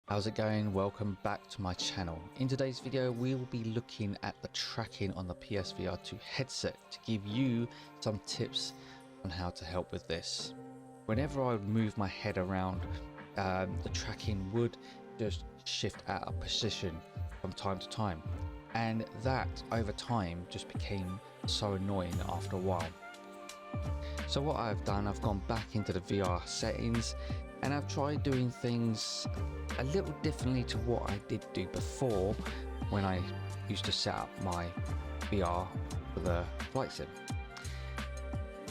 How's it going? Welcome back to my channel. In today's video we will be looking at the tracking on the PSVR2 headset to give you some tips on how to help with this. Whenever I would move my head around, the tracking would just shift out of position from time to time, and that over time just became so annoying after a while. So what I've done, I've gone back into the VR settings and I've tried doing things a little differently to what I did do before when I used to set up my VR for the flight sim,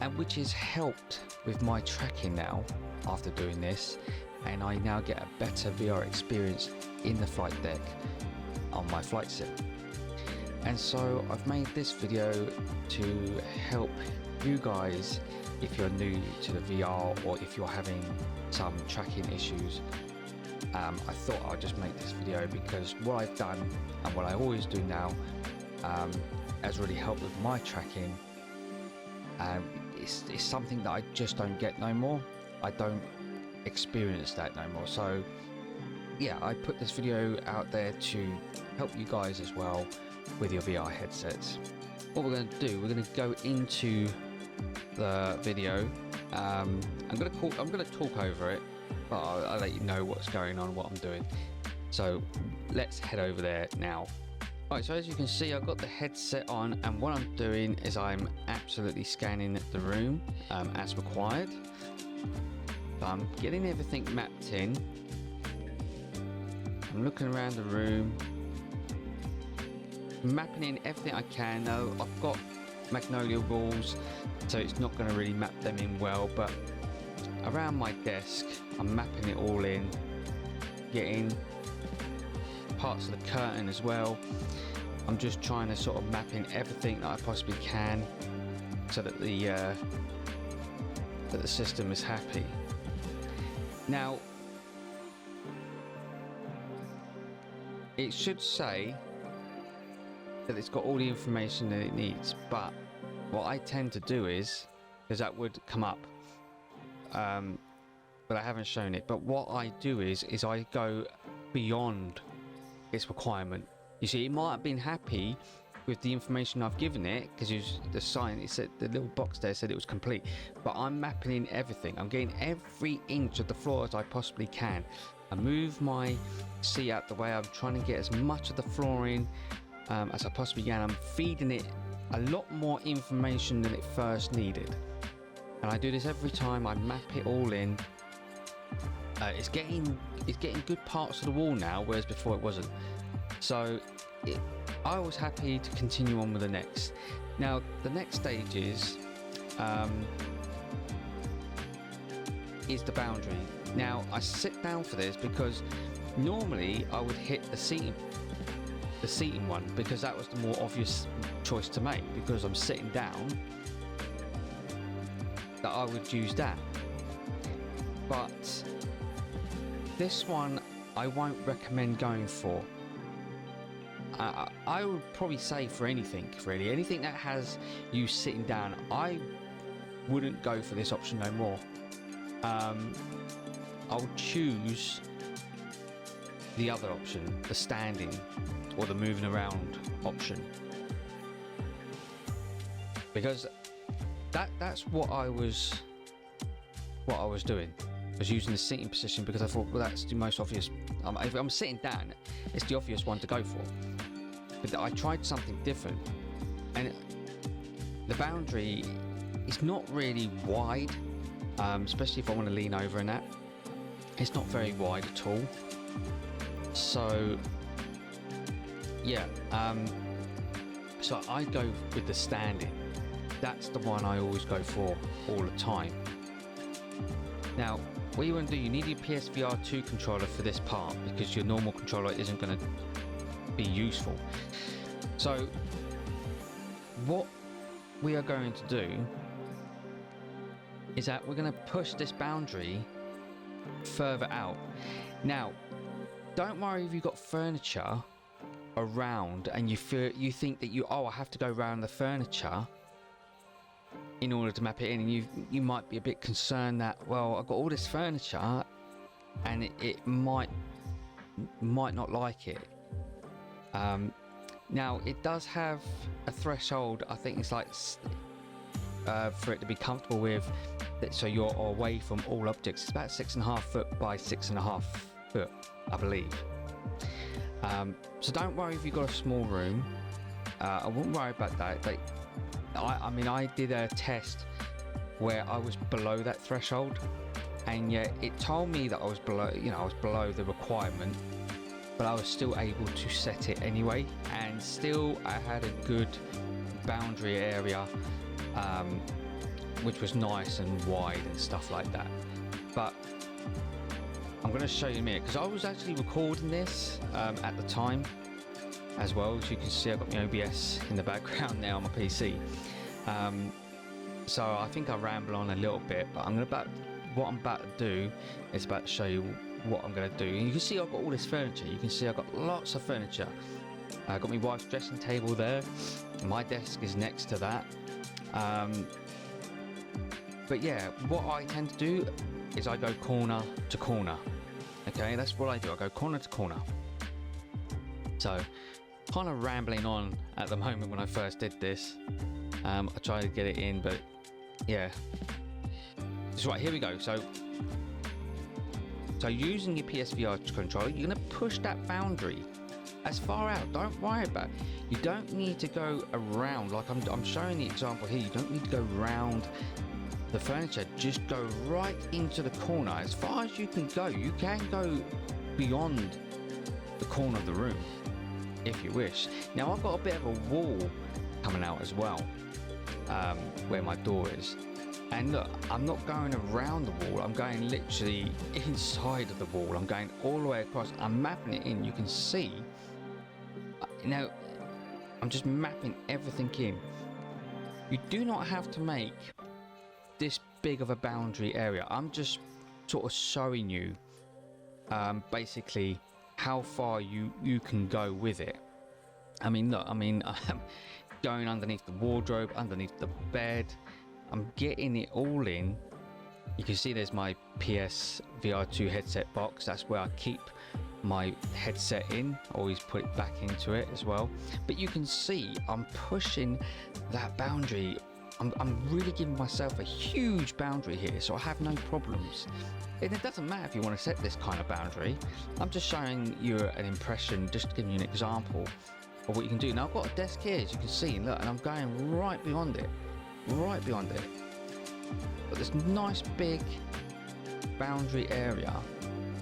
and which has helped with my tracking now after doing this, and I now get a better VR experience in the flight deck on my flight sim. And so I've made this video to help you guys if you're new to the VR or if you're having some tracking issues. I thought I'd just make this video because what I've done and what I always do now has really helped with my tracking. It's something that I just don't get no more. I don't experience that no more. So yeah, I put this video out there to help you guys as well with your VR headsets. What we're going to do, we're going to go into the video. I'm going to talk over it, but I'll let you know what's going on, what I'm doing. So let's head over there now. Alright, so as you can see, I've got the headset on, and what I'm doing is I'm absolutely scanning the room as required. So I'm getting everything mapped in. I'm looking around the room, mapping in everything I can. Now I've got magnolia walls, so it's not going to really map them in well, but around my desk I'm mapping it all in, getting parts of the curtain as well. I'm just trying to sort of map in everything that I possibly can so that the system is happy. Now it should say that it's got all the information that it needs, but what I tend to do is, because that would come up, but I haven't shown it, but what I do is I go beyond its requirement. You see, it might have been happy with the information I've given it, because the sign, it said, the little box there said it was complete, but I'm mapping in everything. I'm getting every inch of the floor as I possibly can. I move my seat out the way. I'm trying to get as much of the flooring as I possibly can. I'm feeding it a lot more information than it first needed, and I do this every time. I map it all in. It's getting good parts of the wall now, whereas before it wasn't. So I was happy to continue on with the next. Now the next stage is the boundary. Now I sit down for this because normally I would hit the seating one, because that was the more obvious choice to make, because I'm sitting down, that I would use that. But this one I won't recommend going for. I would probably say for anything, really, anything that has you sitting down, I wouldn't go for this option no more. I would choose the other option, the standing or the moving around option, because that's what I was doing. I was using the seating position because I thought, well, that's the most obvious. If I'm sitting down, it's the obvious one to go for. But I tried something different, and the boundary is not really wide, especially if I want to lean over and that. It's not very wide at all. So yeah, so I go with the standing. That's the one I always go for all the time. Now what you want to do, you need your PSVR2 controller for this part, because your normal controller isn't going to be useful. So what we are going to do is that we're going to push this boundary further out. Now don't worry if you've got furniture around and you think that I have to go around the furniture in order to map it in, and you might be a bit concerned that, well, I've got all this furniture and it might might not like it. Now it does have a threshold. I think it's like for it to be comfortable with, so you're away from all objects. It's about 6.5 foot by 6.5 foot, I believe. So don't worry if you've got a small room. I wouldn't worry about that. I mean, I did a test where I was below that threshold, and yet it told me that I was below, I was below the requirement, but I was still able to set it anyway, and still I had a good boundary area, which was nice and wide and stuff like that. But I'm going to show you in a minute, because I was actually recording this at the time as well. As you can see, I've got my OBS in the background now on my PC. So I think I ramble on a little bit, but what I'm about to do is about to show you what I'm going to do. And you can see I've got all this furniture. You can see I've got lots of furniture. I've got my wife's dressing table there. My desk is next to that. But yeah, what I tend to do is I go corner to corner. Okay, that's what I do. I go corner to corner. So, kind of rambling on at the moment when I first did this. I tried to get it in, but yeah. So right, here we go. So using your PSVR controller, you're going to push that boundary as far out. Don't worry about it. You don't need to go around, like I'm showing the example here. You don't need to go around the furniture. Just go right into the corner. As far as you can go, you can go beyond the corner of the room if you wish. Now I've got a bit of a wall coming out as well, where my door is. And look, I'm not going around the wall, I'm going literally inside of the wall. I'm going all the way across. I'm mapping it in. You can see now I'm just mapping everything in. You do not have to make this big of a boundary area. I'm just sort of showing you basically how far you can go with it. I mean, look, I'm going underneath the wardrobe, underneath the bed. I'm getting it all in. You can see there's my PSVR2 headset box. That's where I keep my headset in. Always put it back into it as well. But you can see I'm pushing that boundary. I'm really giving myself a huge boundary here, so I have no problems. And it doesn't matter if you want to set this kind of boundary. I'm just showing you an impression, just giving you an example of what you can do. Now I've got a desk here, as you can see, look, and I'm going right beyond it. Right beyond it. But this nice big boundary area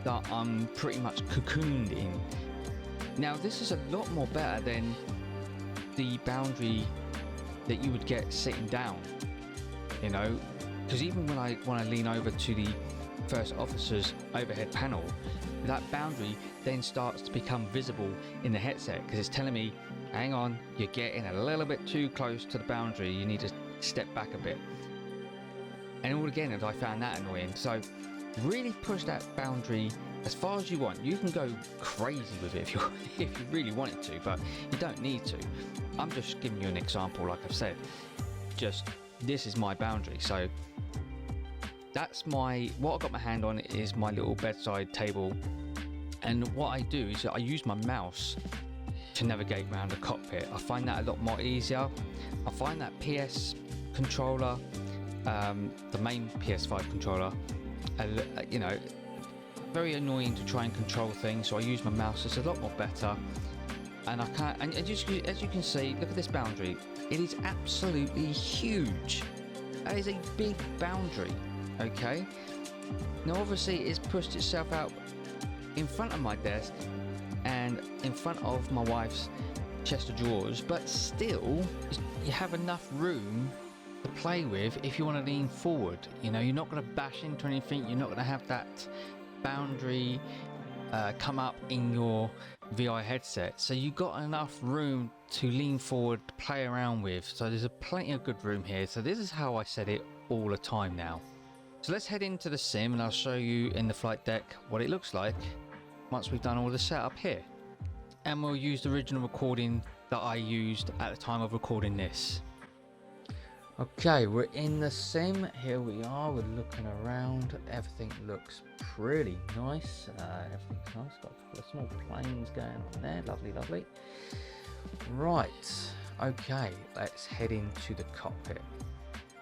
that I'm pretty much cocooned in. Now this is a lot more better than the boundary that you would get sitting down, because even when I lean over to the first officer's overhead panel, that boundary then starts to become visible in the headset, because it's telling me, hang on, you're getting a little bit too close to the boundary, you need to step back a bit. And all again, I found that annoying. So really push that boundary as far as you want. You can go crazy with it if you really wanted to, but you don't need to. I'm just giving you an example, like I've said. Just this is my boundary. So that's what I've got my hand on is my little bedside table. And what I do is I use my mouse to navigate around the cockpit. I find that a lot more easier. I find that PS controller, the main PS5 controller, very annoying to try and control things. So I use my mouse. It's a lot more better. And I can't. And as you can see, look at this boundary. It is absolutely huge. That is a big boundary. Okay. Now, obviously, it's pushed itself out in front of my desk and in front of my wife's chest of drawers, but still you have enough room to play with if you want to lean forward. You're not going to bash into anything. You're not going to have that boundary come up in your VR headset, so you got enough room to lean forward, play around with. So there's plenty of good room here. So this is how I set it all the time now. So let's head into the sim and I'll show you in the flight deck what it looks like once we've done all the setup here. And we'll use the original recording that I used at the time of recording this. Okay, we're in the sim. Here we are. We're looking around. Everything looks pretty nice. Everything's nice. Got a couple of small planes going on there. Lovely, lovely. Right. Okay, let's head into the cockpit.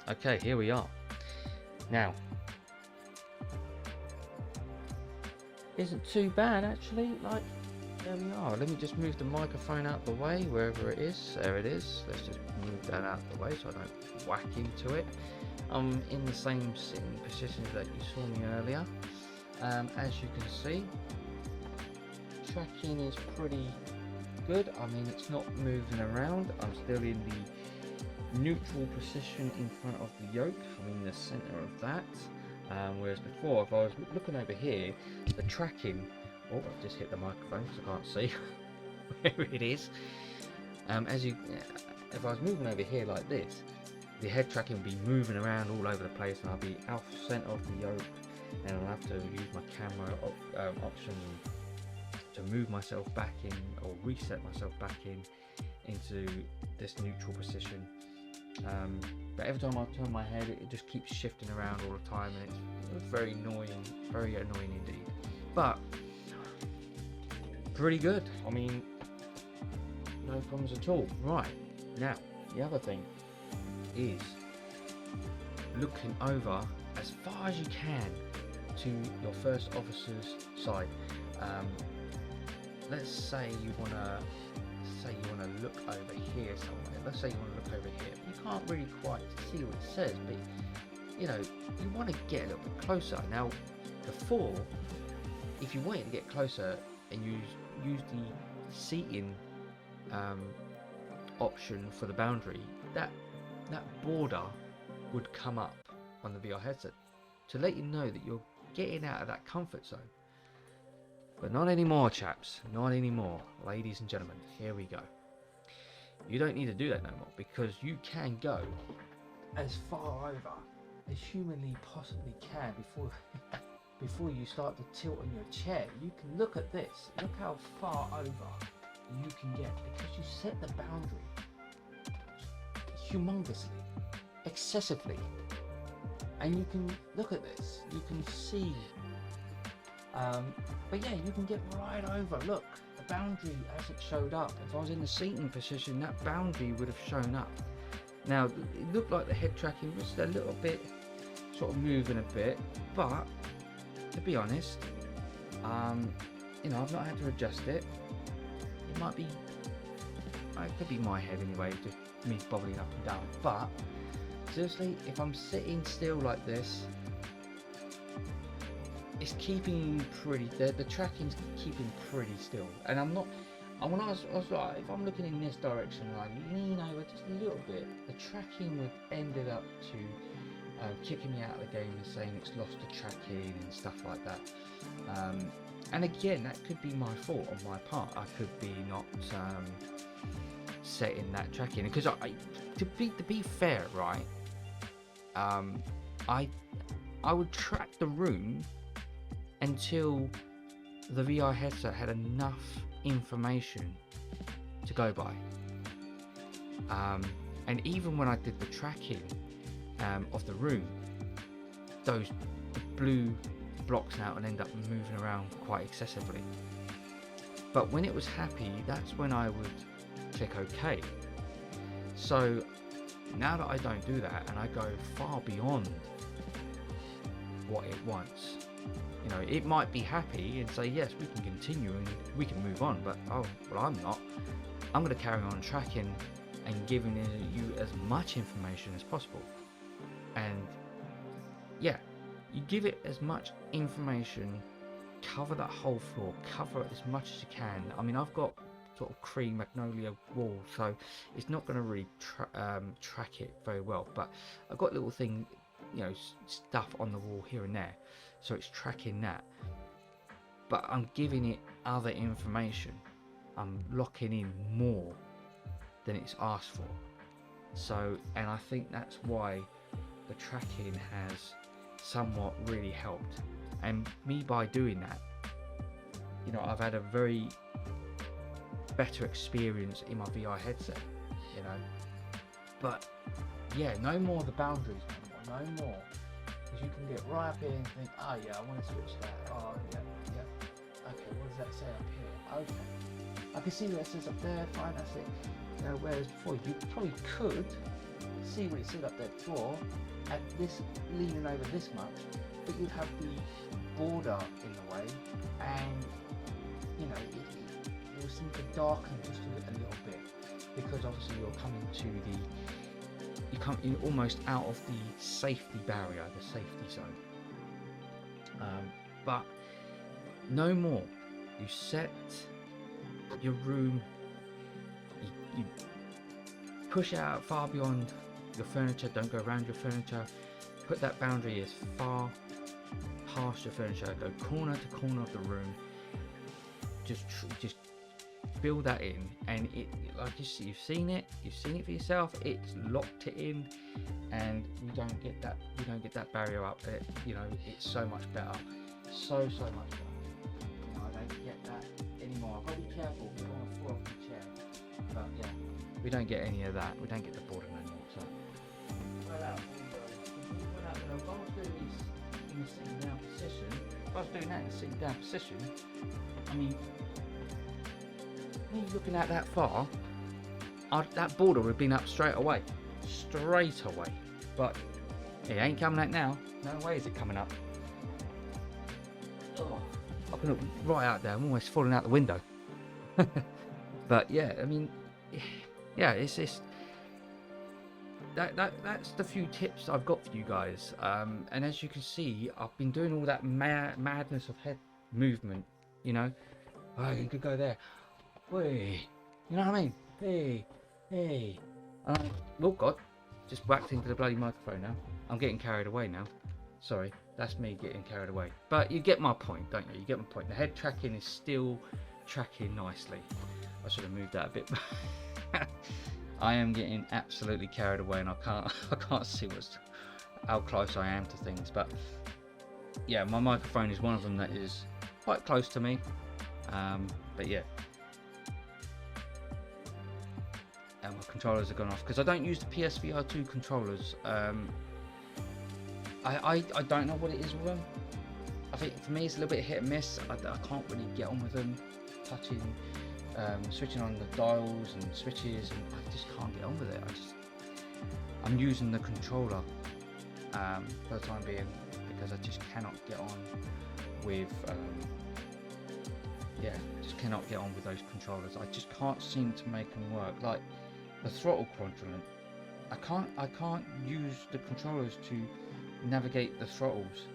Okay, here we are. Now, isn't too bad actually. Like, there we are. Let me just move the microphone out the way, wherever it is. There it is. Let's just move that out the way so I don't whack into it. I'm in the same sitting position that you saw me earlier. As you can see, tracking is pretty good. I mean, it's not moving around. I'm still in the neutral position in front of the yoke. I'm in the center of that. Whereas before, if I was looking over here, the tracking, oh, I've just hit the microphone so I can't see where it is. If I was moving over here like this, the head tracking will be moving around all over the place, and I'll be out center of the yoke, and I'll have to use my camera option to move myself back in, or reset myself back into this neutral position. But every time I turn my head, it just keeps shifting around all the time, and it's very annoying indeed. But pretty good. I mean, no problems at all. Right, now the other thing is looking over as far as you can to your first officer's side. Let's say you want to look over here somewhere. Let's say you want to look over here. You can't really quite see what it says, but you know, you want to get a little bit closer. Now, before, if you wanted to get closer and use the seating option for the boundary, that border would come up on the VR headset to let you know that you're getting out of that comfort zone. But not anymore, chaps. Not anymore, ladies and gentlemen. Here we go. You don't need to do that no more, because you can go as far over as humanly possibly can before you start to tilt on your chair. You can look at this. Look how far over you can get, because you set the boundary humongously, excessively. And you can look at this. You can see. But yeah, you can get right over. Look, the boundary as it showed up. If I was in the seating position, that boundary would have shown up. Now, it looked like the head tracking was a little bit sort of moving a bit, but to be honest, you know, I've not had to adjust it. It might be, it could be my head anyway, just me bobbling up and down. But seriously, if I'm sitting still like this, it's keeping pretty, the tracking's keeping pretty still. And I'm not, when I was like, if I'm looking in this direction, like lean over just a little bit, the tracking would ended up to kicking me out of the game and saying it's lost the tracking and stuff like that. And again, that could be my fault on my part. I could be not setting that tracking, because to be fair, right, I would track the room until the VR headset had enough information to go by. And even when I did the tracking of the room, the blue blocks now and end up moving around quite excessively. But when it was happy, that's when I would click OK. So now that I don't do that and I go far beyond what it wants, you know, it might be happy and say yes, we can continue and we can move on, but oh well, I'm not. I'm going to carry on tracking and giving you as much information as possible. And yeah, you give it as much information, cover that whole floor, cover it as much as you can. I mean, I've got sort of cream magnolia wall, so it's not going to really track it very well, but I've got little thing, you know, stuff on the wall here and there, so it's tracking that, but I'm giving it other information. I'm locking in more than it's asked for. So, and I think that's why the tracking has somewhat really helped. And me, by doing that, you know, I've had a very better experience in my VR headset, you know. But yeah, no more the boundaries anymore, no more. Because you can get right up here and think, oh yeah, I want to switch that. Oh yeah, yeah. Okay, what does that say up here? Okay, I can see what it says up there. Fine, that's it. You know, whereas before you probably could see what it said up there before, at this leaning over this much, but you'd have the border in the way, and you know it will seem to darken just a little bit, because obviously you're almost out of the safety barrier, the safety zone. But no more. You set your room, you push it out far beyond your furniture, don't go around your furniture, put that boundary as far past your furniture, go corner to corner of the room, just build that in, and it, like you've seen it for yourself, it's locked it in, and we don't get that barrier up there. You know, it's so much better, so much better. You know, I don't get that anymore. I've got to be careful, we don't want to fall off the chair, but yeah, we don't get any of that, we don't get the border anymore. So well out, if I was doing this in the sitting down position, if I was doing that in the sitting down position, I mean, me looking at that far, that border would have been up straight away. But it ain't coming out now. No way is it coming up. Oh, I can look right out there. I'm almost falling out the window. But yeah, I mean, yeah, it's just that's the few tips I've got for you guys. And as you can see, I've been doing all that madness of head movement. You know, oh, you could go there. Hey, you know what I mean? Hey. Oh God, just whacked into the bloody microphone now. I'm getting carried away now. Sorry, that's me getting carried away. But you get my point, don't you? You get my point. The head tracking is still tracking nicely. I should have moved that a bit. I am getting absolutely carried away, and I can't see how close I am to things. But yeah, my microphone is one of them that is quite close to me. But yeah. And my controllers have gone off because I don't use the PSVR2 controllers. I don't know what it is with them. I think for me it's a little bit hit and miss. I can't really get on with them, touching, switching on the dials and switches, and I just can't get on with it. I'm using the controller for the time being, because I just cannot get on with just cannot get on with those controllers. I just can't seem to make them work. Like the throttle quadrant, I can't use the controllers to navigate the throttles.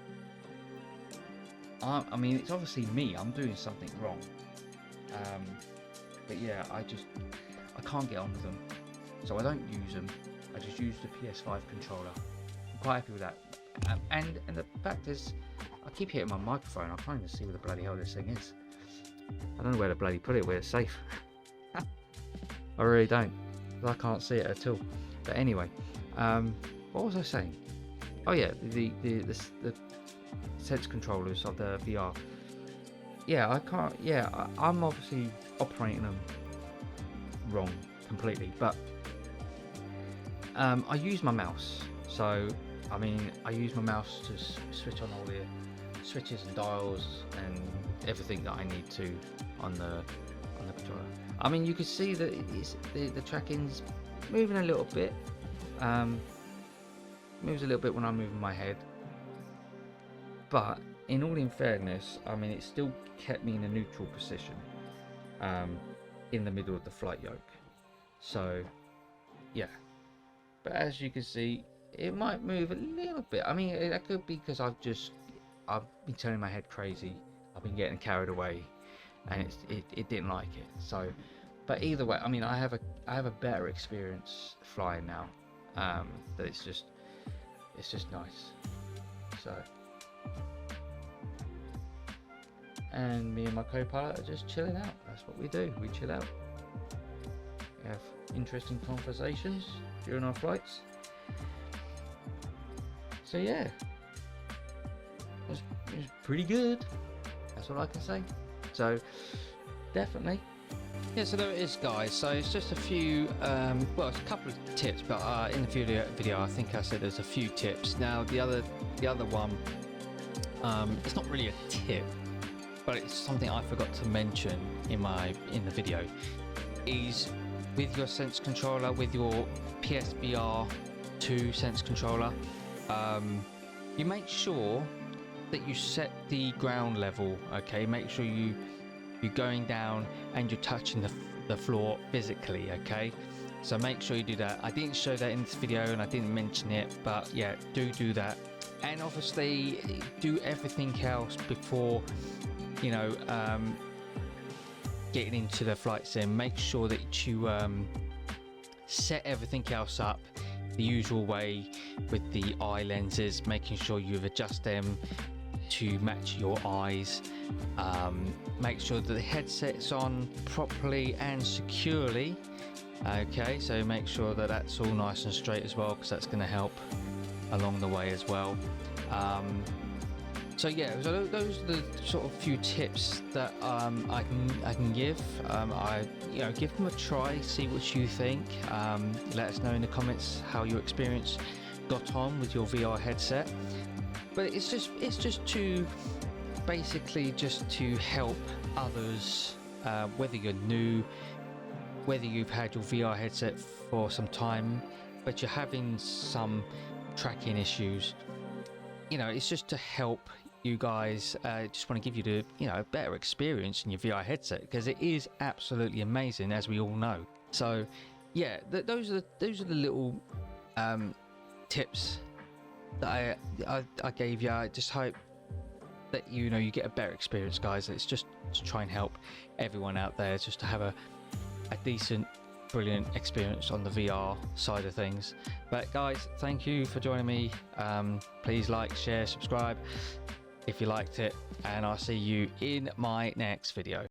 I mean, it's obviously me, I'm doing something wrong. But yeah, I can't get on with them, so I don't use them. I just use the PS5 controller. I'm quite happy with that. And the fact is, I keep hitting my microphone. I can't even see where the bloody hell this thing is. I don't know where to bloody put it, where it's safe. I really don't. I can't see it at all. But anyway, what was I saying? Oh yeah, the sense controllers of the VR. Yeah, I can't. Yeah, I'm obviously operating them wrong completely. But I use my mouse. So I mean, I use my mouse to switch on all the switches and dials and everything that I need to on the controller. I mean, you can see that the tracking's moving a little bit. Moves a little bit when I'm moving my head, but in all in fairness, I mean, it still kept me in a neutral position in the middle of the flight yoke. So yeah, but as you can see, it might move a little bit. I mean, that could be because I've been turning my head crazy. I've been getting carried away, and it didn't like it. So, but either way, I mean, I have a better experience flying now. That it's just nice. So, and me and my co-pilot are just chilling out. That's what we do. We chill out. We have interesting conversations during our flights. So yeah, it was pretty good. That's all I can say. So definitely Yeah, so there it is, guys. So it's just a few, well, it's a couple of tips, but in the video, I think I said there's a few tips. Now, the other one, it's not really a tip, but it's something I forgot to mention in the video. Is with your sense controller, with your PSVR2 sense controller, you make sure that you set the ground level. Okay, make sure you're going down and you're touching the floor physically. Okay, so make sure you do that. I didn't show that in this video and I didn't mention it, but yeah, do that. And obviously do everything else before, you know, getting into the flight sim. Make sure that you set everything else up the usual way with the eye lenses, making sure you adjust them to match your eyes. Make sure that the headset's on properly and securely. Okay, so make sure that that's all nice and straight as well, because that's going to help along the way as well. So yeah, so those are the sort of few tips that I can give. Give them a try, see what you think. Let us know in the comments how your experience got on with your VR headset. But it's just to basically just to help others, whether you're new, whether you've had your VR headset for some time, but you're having some tracking issues. You know, it's just to help you guys. Just want to give you a better experience in your VR headset, because it is absolutely amazing, as we all know. So yeah, those are the little tips that I gave you. I just hope that you get a better experience, guys. It's just to try and help everyone out there just to have a decent, brilliant experience on the VR side of things. But guys, thank you for joining me. Please like, share, subscribe if you liked it, and I'll see you in my next video.